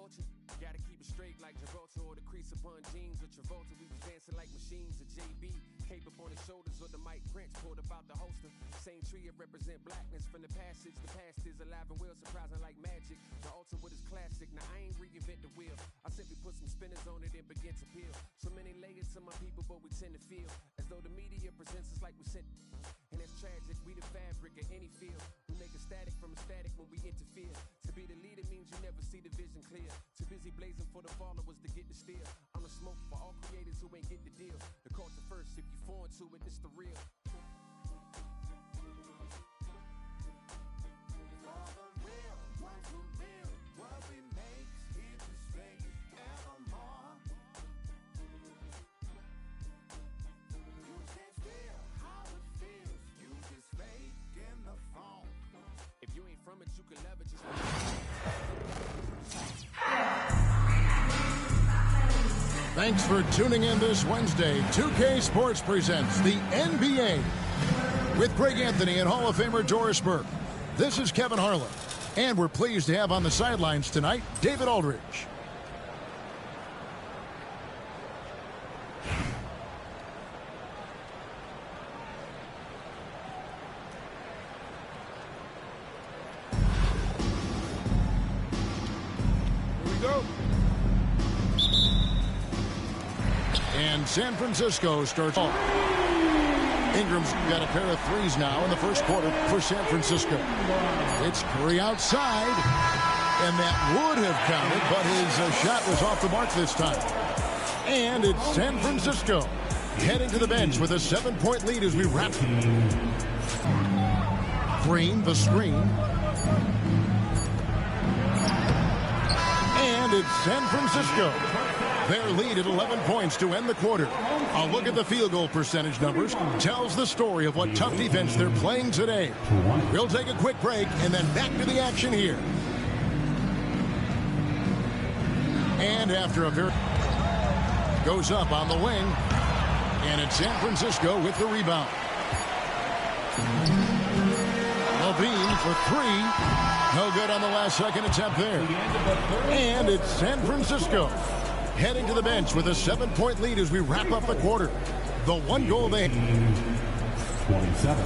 Travolta. Gotta keep it straight like Travolta or the crease upon jeans with Travolta. We was dancing like machines at JB. Cape up on his shoulders or the Mike Prince pulled up out the holster. Same tree it represent blackness from the passage. The past is alive and well, surprising like magic. The altar with his classic. Now I ain't reinvent the wheel. I simply put some spinners on it and begin to peel. So many layers to my people, but we tend to feel as though the media presents us like we sent. And it's tragic, we the fabric of any field. We make a static from a static when we interfere. To be the leader means you never see the vision clear. Too busy blazing for the followers to get the steal. I'm the smoke for all creators who ain't get the deal. The culture first, if you foreign to it, it's the real. For the real ones who build what we make here to stay evermore. You can't feel how it feels. You just fake in the phone. If you ain't from it, you can leverage it. Thanks for tuning in this Wednesday. 2K Sports presents the NBA with Greg Anthony and Hall of Famer Doris Burke. This is Kevin Harlan, and we're pleased to have on the sidelines tonight David Aldridge. Here we go. And San Francisco starts off. Ingram's got a pair of threes now in the first quarter for San Francisco. It's Curry outside, and that would have counted, but his shot was off the mark this time. And it's San Francisco heading to the bench with a 7-point lead as we wrap. Green, the screen. And it's San Francisco. Their lead at 11 points to end the quarter. A look at the field goal percentage numbers tells the story of what tough defense they're playing today. We'll take a quick break and then back to the action here. And after a very goes up on the wing, and it's San Francisco with the rebound. Levine for three. No good on the last second attempt there. And it's San Francisco heading to the bench with a 7-point lead as we wrap up the quarter. The one goal they 27.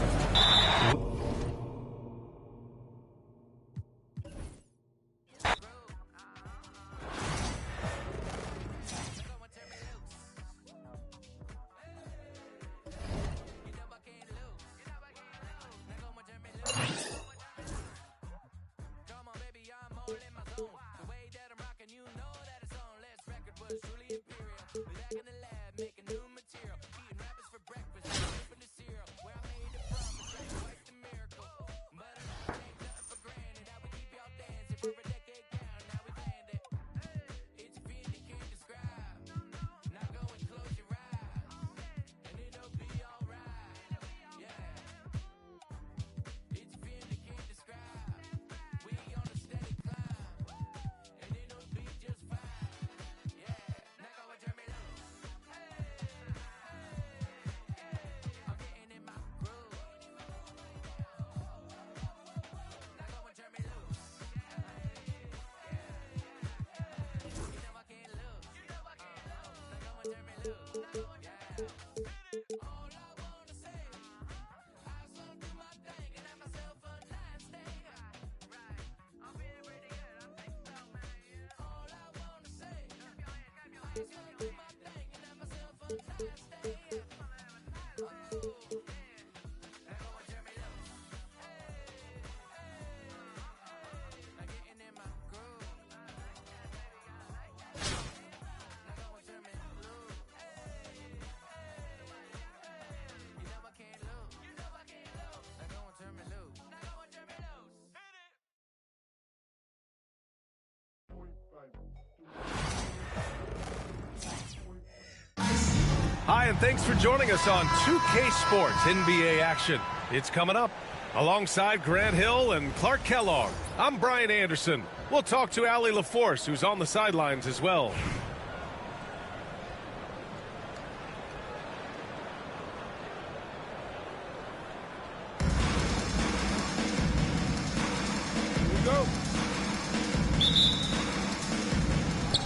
Hi, and thanks for joining us on 2K Sports NBA action. It's coming up. Alongside Grant Hill and Clark Kellogg, I'm Brian Anderson. We'll talk to Allie LaForce, who's on the sidelines as well. Here we go.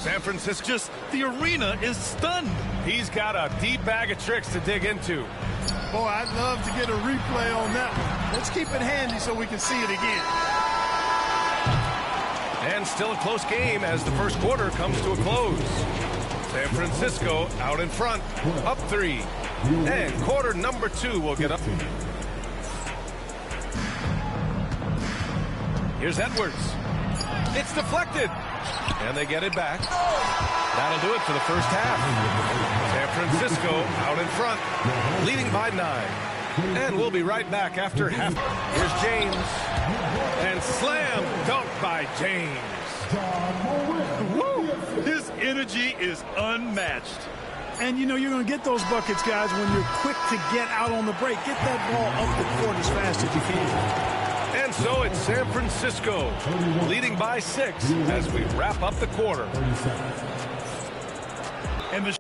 San Francisco. Just the arena is stunned. He's got a deep bag of tricks to dig into. Boy, I'd love to get a replay on that one. Let's keep it handy so we can see it again. And still a close game as the first quarter comes to a close. San Francisco out in front, up 3. And quarter number 2 will get up. Here's Edwards. It's deflected. And they get it back. That'll do it for the first half. San Francisco out in front, leading by 9. And we'll be right back after half. Here's James. And slam dunk by James. Woo! His energy is unmatched. And you know you're going to get those buckets, guys, when you're quick to get out on the break. Get that ball up the court as fast as you can. And so it's San Francisco leading by 6 as we wrap up the quarter. And the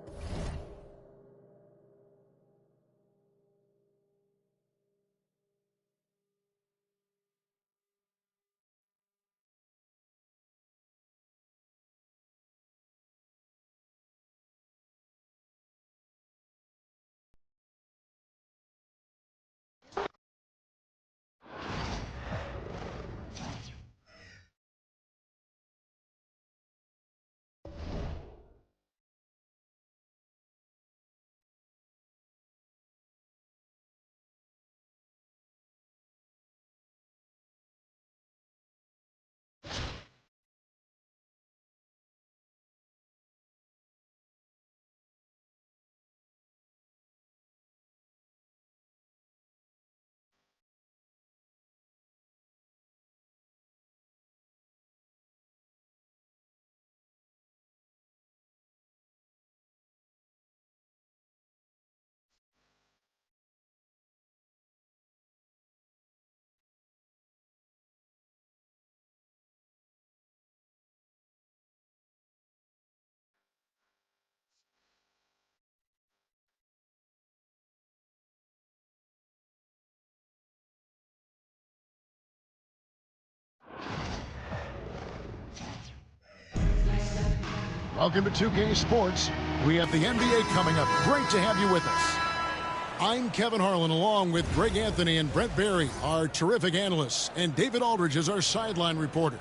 Welcome to 2K Sports. We have the NBA coming up. Great to have you with us. I'm Kevin Harlan, along with Greg Anthony and Brent Barry, our terrific analysts, and David Aldridge is our sideline reporter.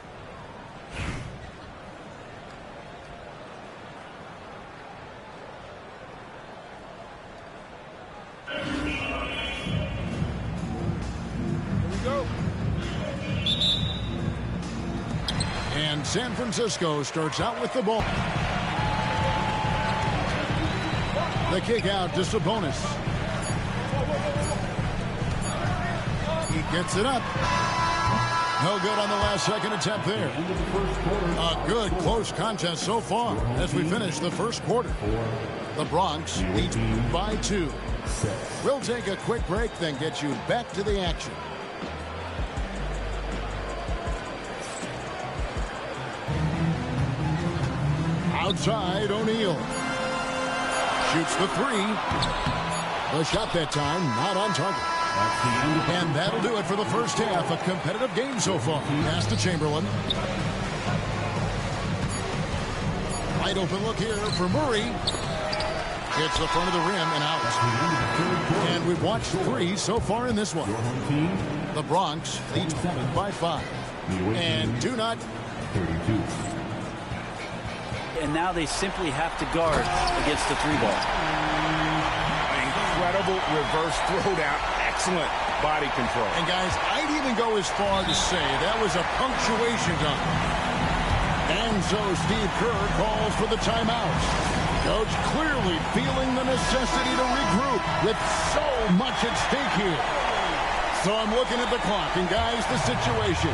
And San Francisco starts out with the ball. The kick out to Sabonis. He gets it up. No good on the last second attempt there. A good close contest so far as we finish the first quarter. The Bronx leads by 2. We'll take a quick break, then get you back to the action. Outside, O'Neal. Shoots the 3. The shot that time not on target. And that'll do it for the first half. A competitive game so far. Pass to Chamberlain. Wide open look here for Murray. Hits the front of the rim and out. And we've watched 3 so far in this one. The Bronx leads by 5. And do not. 32. And now they simply have to guard against the 3-ball. Incredible reverse throwdown. Excellent body control. And guys, I'd even go as far to say that was a punctuation dunk. And so Steve Kerr calls for the timeout. Coach clearly feeling the necessity to regroup with so much at stake here. So I'm looking at the clock, and guys, the situation.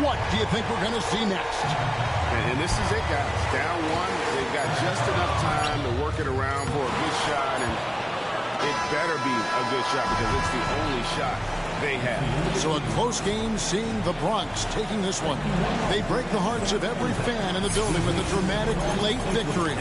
What do you think we're going to see next? And this is it, guys. Down 1. They've got just enough time to work it around for a good shot, and it better be a good shot because it's the only shot they have. So a close game, seeing the Bronx taking this one. They break the hearts of every fan in the building with a dramatic late victory.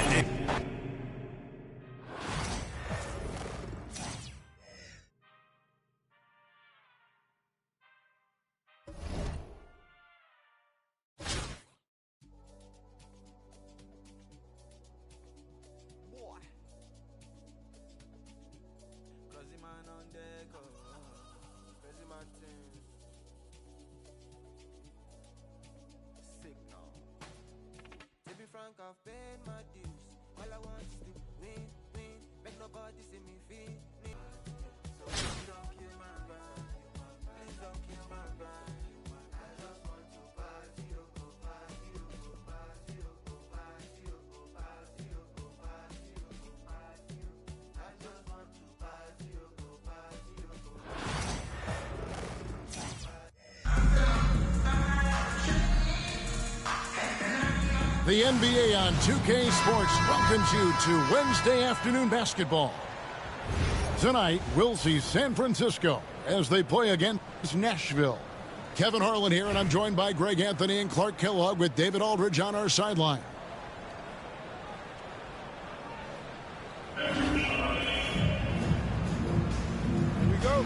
The NBA on 2K Sports welcomes you to Wednesday afternoon basketball. Tonight, we'll see San Francisco as they play against Nashville. Kevin Harlan here, and I'm joined by Greg Anthony and Clark Kellogg with David Aldridge on our sideline. Here we go.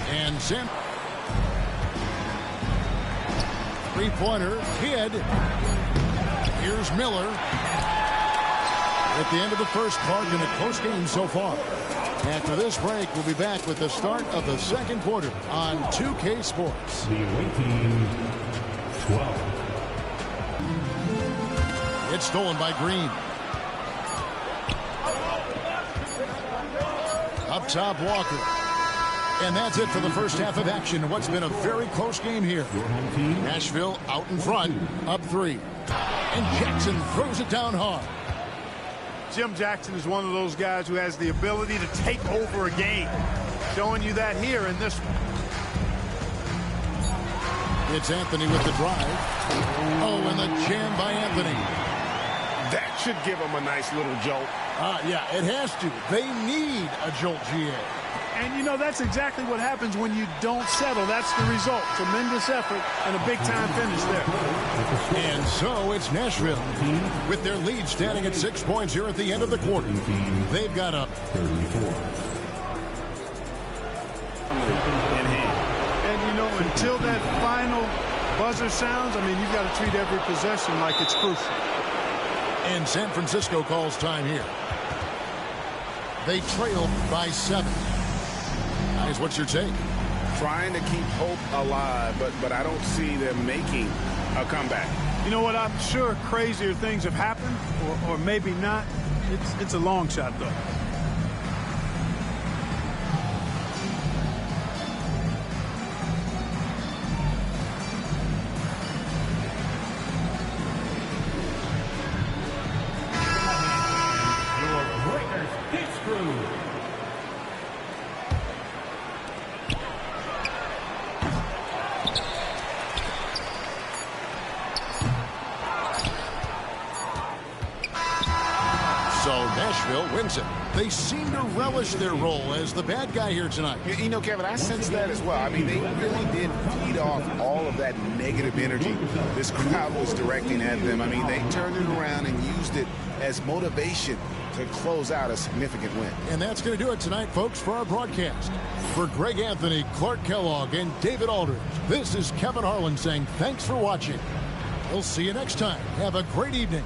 And San three-pointer, Kidd. Here's Miller. At the end of the first, Clark in a close game so far. After this break, we'll be back with the start of the second quarter on 2K Sports. The away team, 12. It's stolen by Green. Up top, Walker. And that's it for the first half of action. What's been a very close game here. Nashville out in front, up 3. And Jackson throws it down hard. Jim Jackson is one of those guys who has the ability to take over a game. Showing you that here in this one. It's Anthony with the drive. Oh, and the jam by Anthony. That should give him a nice little jolt. Yeah, it has to. They need a jolt, GA. And, you know, that's exactly what happens when you don't settle. That's the result. Tremendous effort and a big-time finish there. And so it's Nashville with their lead standing at 6 points here at the end of the quarter. They've got up 34. And, you know, until that final buzzer sounds, I mean, you've got to treat every possession like it's crucial. And San Francisco calls time here. They trail by 7. Guys, what's your take? Trying to keep hope alive, but I don't see them making a comeback. You know what? I'm sure crazier things have happened, or maybe not. It's a long shot, though. Nashville wins it. They seem to relish their role as the bad guy here tonight. You know, Kevin, I sense that as well. I mean, they really did feed off all of that negative energy this crowd was directing at them. I mean, they turned it around and used it as motivation to close out a significant win. And that's going to do it tonight, folks, for our broadcast. For Greg Anthony, Clark Kellogg, and David Aldridge, this is Kevin Harlan saying thanks for watching. We'll see you next time. Have a great evening.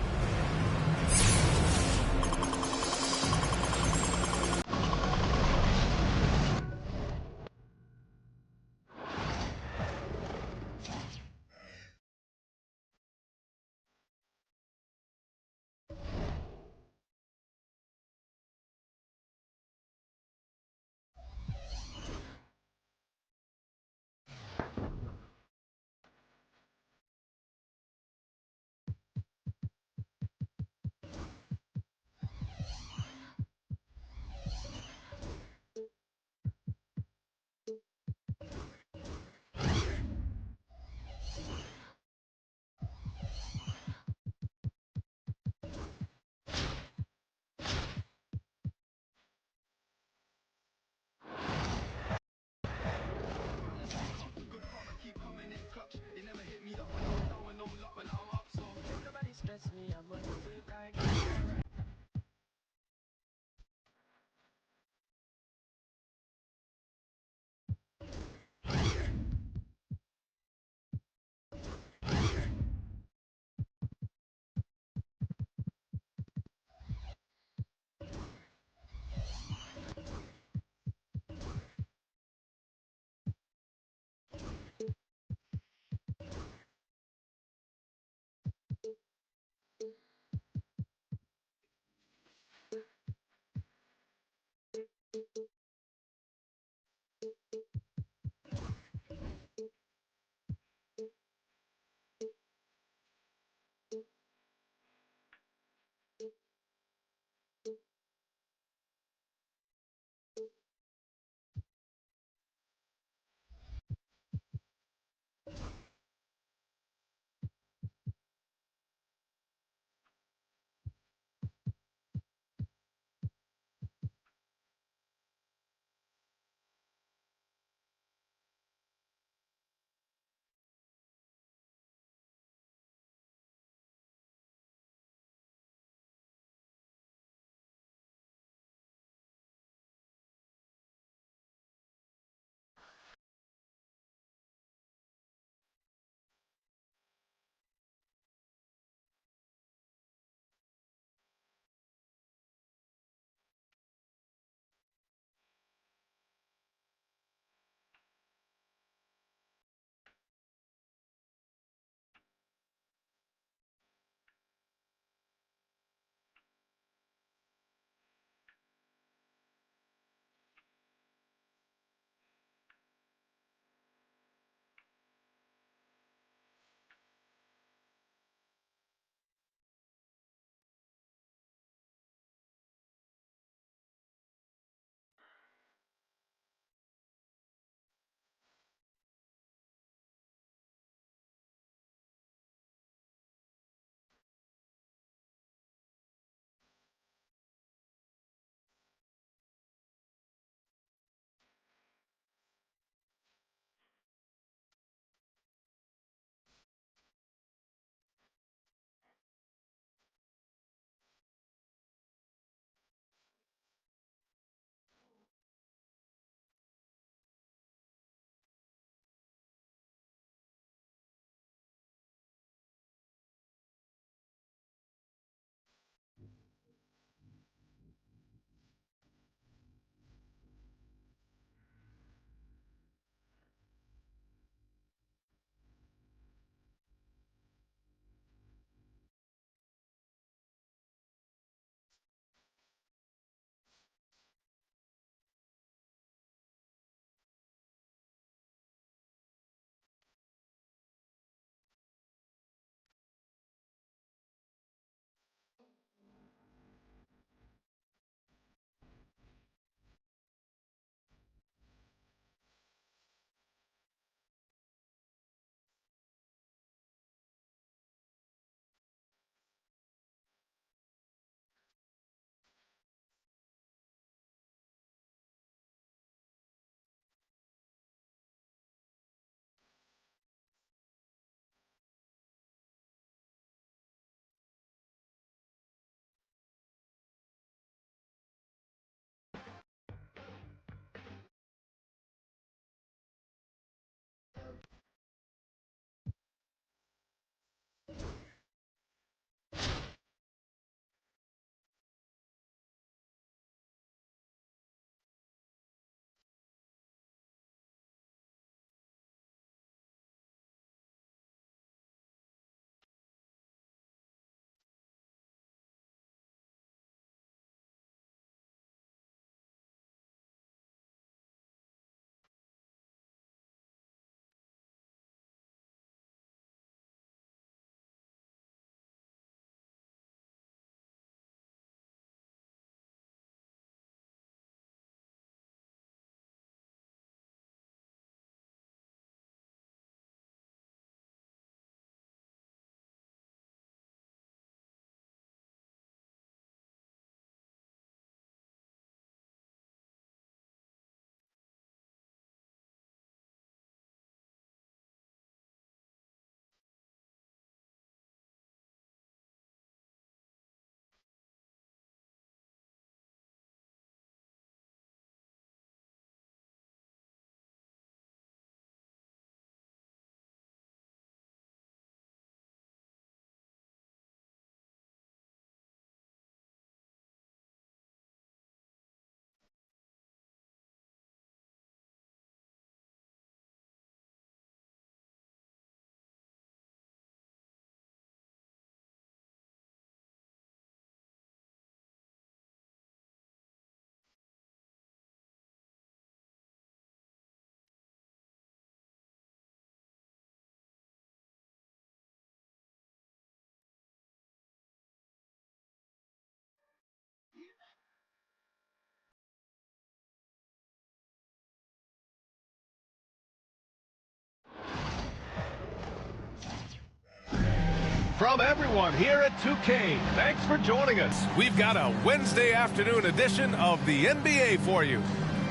From everyone here at 2K, thanks for joining us. We've got a Wednesday afternoon edition of the NBA for you.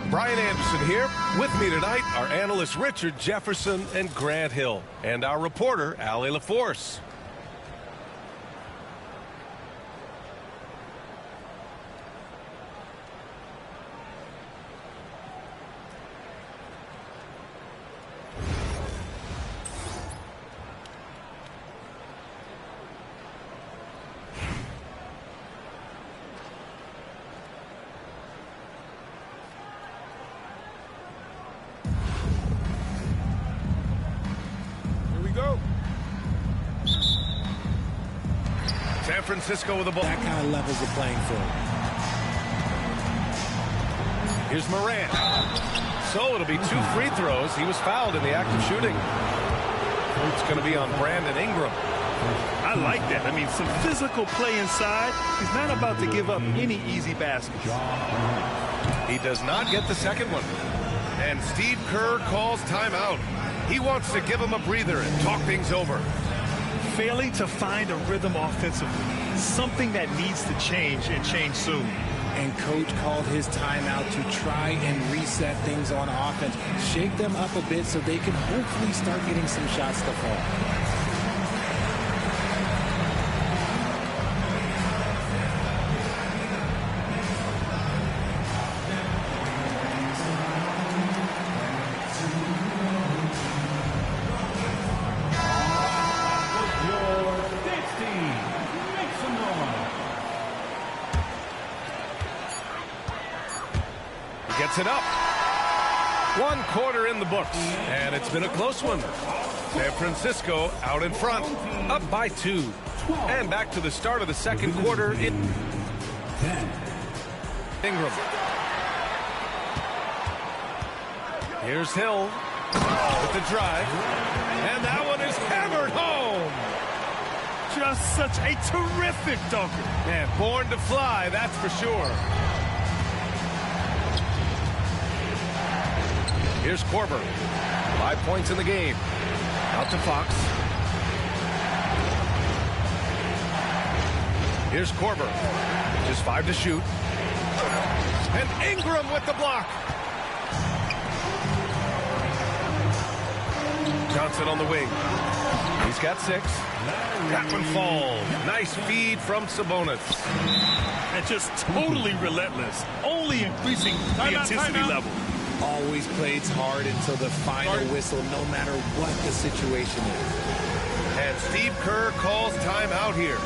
Brian Anderson here. With me tonight are analysts Richard Jefferson and Grant Hill, and our reporter, Allie LaForce. San Francisco with the ball. That kind of levels the playing field. Here's Morant. So it'll be 2 free throws. He was fouled in the act of shooting. It's going to be on Brandon Ingram. I like that. I mean, some physical play inside. He's not about to give up any easy baskets. He does not get the second one. And Steve Kerr calls timeout. He wants to give him a breather and talk things over. Failing to find a rhythm offensively, something that needs to change and change soon. And coach called his timeout to try and reset things on offense, shake them up a bit so they can hopefully start getting some shots to fall. Gets it up. 1 quarter in the books, and it's been a close one. San Francisco out in front, up by 2. And back to the start of the second quarter. Ingram. Here's Hill with the drive, and that one is hammered home. Just such a terrific dunker. Man, born to fly, that's for sure. Here's Korver. 5 points in the game. Out to Fox. Here's Korver. Just 5 to shoot. And Ingram with the block. Johnson on the wing. He's got 6. That one falls. Nice feed from Sabonis. And just totally relentless. Only increasing the intensity level. Always plays hard until the final whistle, no matter what the situation is. And Steve Kerr calls timeout here.